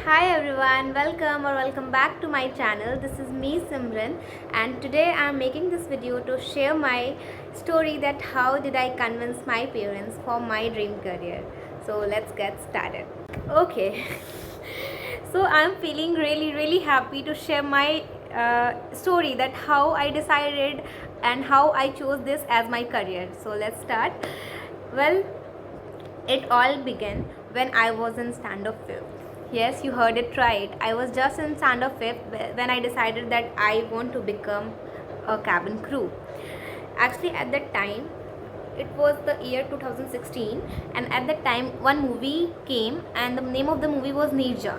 Hi everyone, welcome back to my channel. This is me Simran, and today I am making this video to share my story that how did I convince my parents for my dream career. So let's get started. Okay. So I'm feeling really happy to share my story that how I decided and how I chose this as my career. So let's start. Well, it all began when I was in standard 5th. Yes, you heard it right. I was just in standard 5th when I decided that I want to become a cabin crew. Actually, at that time, it was the year 2016, and at that time, one movie came, and the name of the movie was Nirja.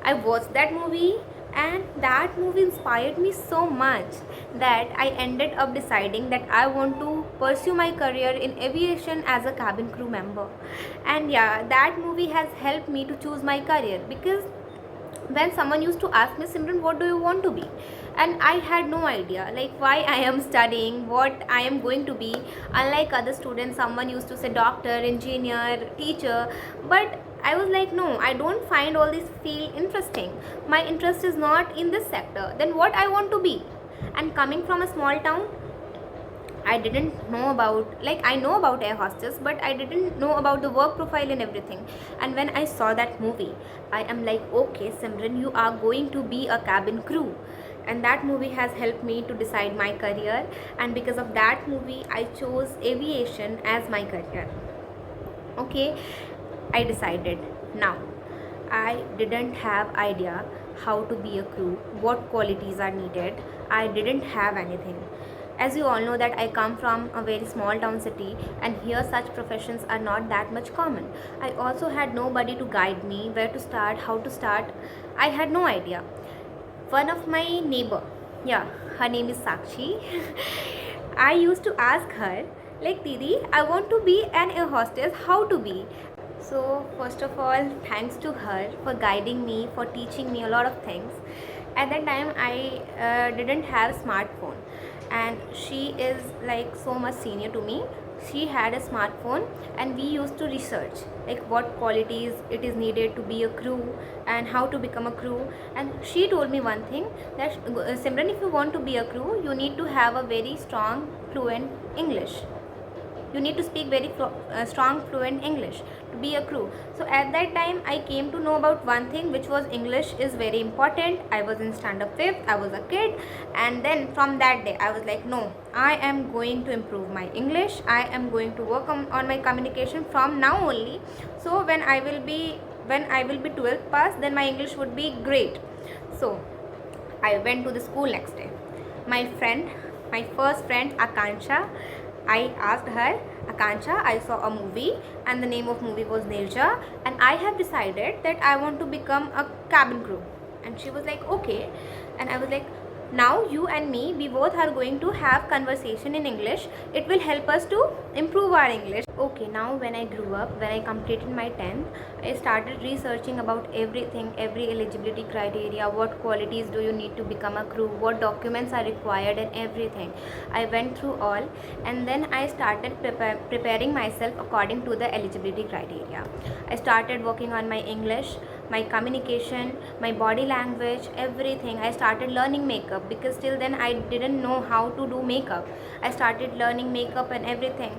I watched that movie, and that movie inspired me so much that I ended up deciding that I want to pursue my career in aviation as a cabin crew member. And yeah, that movie has helped me to choose my career because when someone used to ask me, Simran, what do you want to be? And I had no idea like why I am studying, what I am going to be. Unlike other students, someone used to say doctor, engineer, teacher, but I was like, no, I don't find all this feel interesting. My interest is not in this sector. Then what I want to be? And coming from a small town, I didn't know about, like, I know about air hostess, but I didn't know about the work profile and everything. And when I saw that movie, I am like, okay, Simran, you are going to be a cabin crew. And that movie has helped me to decide my career. And because of that movie, I chose aviation as my career. Okay, I decided. Now, I didn't have idea how to be a crew, what qualities are needed. I didn't have anything. As you all know that I come from a very small town city, and here such professions are not that much common. I also had nobody to guide me where to start, how to start. I had no idea. One of my neighbor, yeah, her name is Sakshi. I used to ask her like, Didi, I want to be an air hostess, how to be? So first of all, thanks to her for guiding me, for teaching me a lot of things. At that time, I didn't have smartphone, and she is like so much senior to me. She had a smartphone, and we used to research like what qualities it is needed to be a crew and how to become a crew. And she told me one thing that Simran, if you want to be a crew, you need to have a very strong, fluent English. You need to speak very strong fluent English to be a crew. So at that time I came to know about one thing, which was English is very important. I was in standard 5th, I was a kid, and then from that day I was like, no, I am going to improve my English. I am going to work on my communication from now only. So when I will be 12th pass, then my English would be great. So I went to the school next day. My first friend Akansha, I asked her, Akansha, I saw a movie and the name of movie was Nirja, and I have decided that I want to become a cabin crew. And she was like, okay. And I was like, now you and me, we both are going to have conversation in English. It will help us to improve our English. Okay, now when I grew up, when I completed my 10th, I started researching about everything, every eligibility criteria, what qualities do you need to become a crew, what documents are required, and everything. I went through all, and then I started preparing myself according to the eligibility criteria. I started working on my English, my communication, my body language, everything. I started learning makeup because till then I didn't know how to do makeup. I started learning makeup and everything.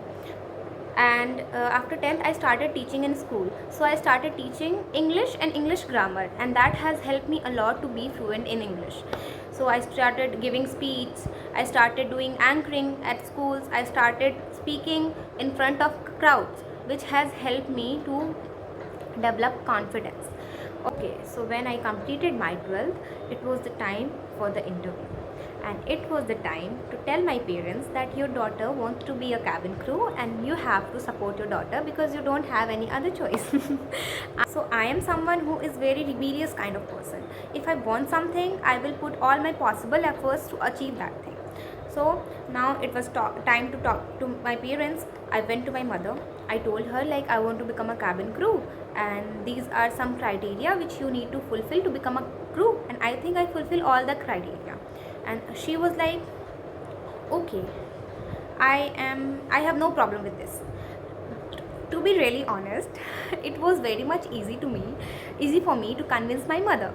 And after 10th I started teaching in school, so I started teaching English and English grammar, and that has helped me a lot to be fluent in English. So I started giving speech, I started doing anchoring at schools, I started speaking in front of crowds, which has helped me to develop confidence. Okay, so when I completed my 12th, it was the time for the interview, and it was the time to tell my parents that your daughter wants to be a cabin crew and you have to support your daughter because you don't have any other choice. So I am someone who is very rebellious kind of person. If I want something, I will put all my possible efforts to achieve that thing. So now it was time to talk to my parents. I went to my mother. I told her like I want to become a cabin crew, and these are some criteria which you need to fulfill to become a crew, and I think I fulfill all the criteria. And she was like, okay, I have no problem with this. To be really honest, it was very much easy for me to convince my mother,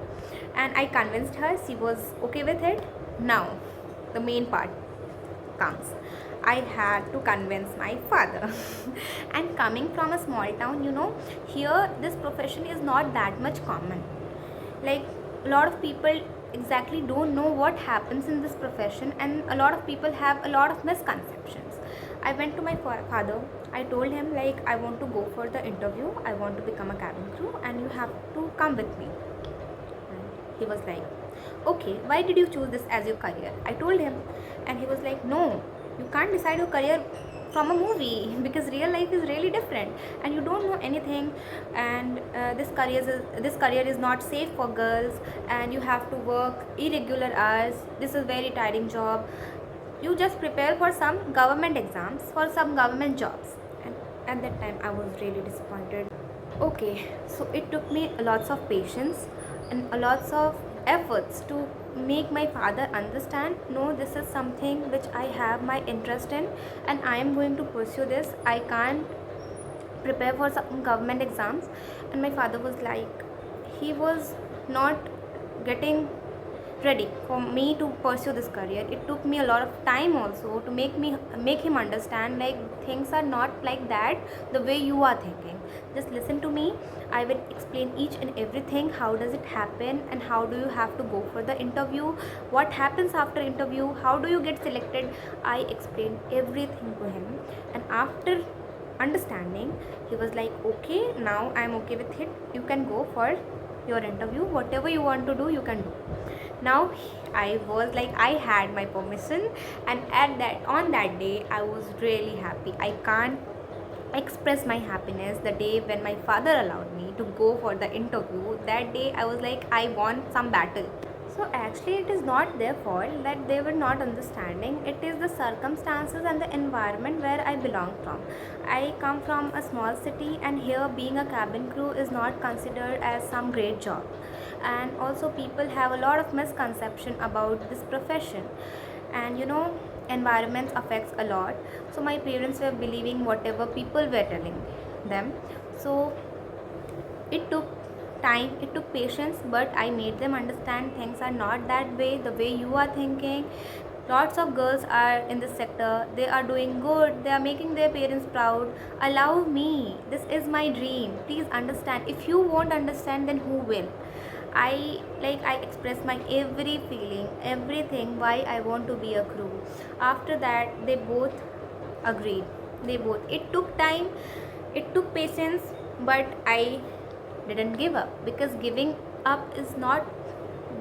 and I convinced her. She was okay with it. Now the main part comes. I had to convince my father. And coming from a small town, here this profession is not that much common. Like, a lot of people exactly don't know what happens in this profession, and a lot of people have a lot of misconceptions. I went to my father. I told him, like, I want to go for the interview, I want to become a cabin crew, and you have to come with me. And he was like, okay, why did you choose this as your career? I told him, and he was like, no, you can't decide your career from a movie, because real life is really different and you don't know anything. And this career is not safe for girls, and you have to work irregular hours. This is very tiring job. You just prepare for some government exams, for some government jobs. And at that time I was really disappointed. Okay, so it took me lots of patience and a lots of efforts to make my father understand, no, this is something which I have my interest in, and I am going to pursue this. I can't prepare for some government exams. And my father was like, he was not getting ready for me to pursue this career. It took me a lot of time also to make him understand, like, things are not like that the way you are thinking. Just listen to me. I will explain each and everything. How does it happen, and how do you have to go for the interview, what happens after interview, how do you get selected. I explained everything to him, and after understanding, he was like, okay, now I'm okay with it, you can go for your interview, whatever you want to do, you can do. Now I was like, I had my permission, and on that day I was really happy. I can't express my happiness the day when my father allowed me to go for the interview. That day I was like, I won some battle. So actually it is not their fault that they were not understanding. It is the circumstances and the environment where I belong from. I come from a small city, and here being a cabin crew is not considered as some great job. And also people have a lot of misconception about this profession. And environment affects a lot. So my parents were believing whatever people were telling them. So it took time, it took patience, but I made them understand things are not that way, the way you are thinking. Lots of girls are in this sector, they are doing good, they are making their parents proud. Allow me, this is my dream, please understand. If you won't understand, then who will? I expressed my every feeling, everything, why I want to be a crew. After that they both agreed. They both, it took time, it took patience, but I didn't give up, because giving up is not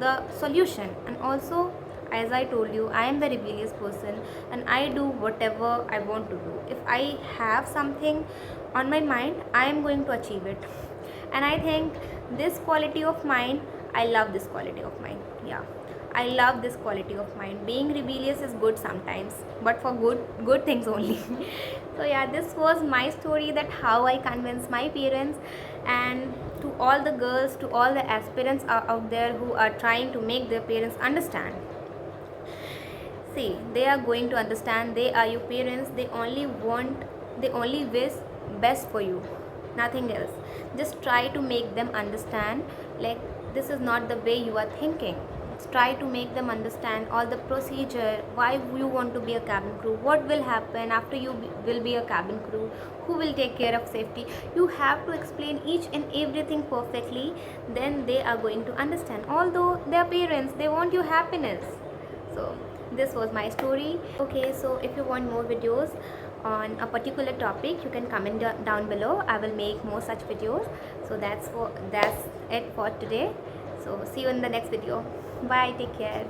the solution. And also, as I told you, I am the rebellious person, and I do whatever I want to do. If I have something on my mind, I am going to achieve it. And I think this quality of mine, I love this quality of mine. Yeah, I love this quality of mine. Being rebellious is good sometimes, but for good things only. So yeah, this was my story, that how I convinced my parents. And to all the girls, to all the aspirants out there who are trying to make their parents understand, see, they are going to understand. They are your parents. They only wish best for you, nothing else. Just try to make them understand, like, this is not the way you are thinking. Try to make them understand all the procedure, why you want to be a cabin crew, what will happen after you will be a cabin crew, who will take care of safety. You have to explain each and everything perfectly, then they are going to understand. Although they are parents, they want your happiness. So this was my story. Okay, so if you want more videos on a particular topic, you can comment down below. I will make more such videos. So that's it for today. So see you in the next video. Bye, take care.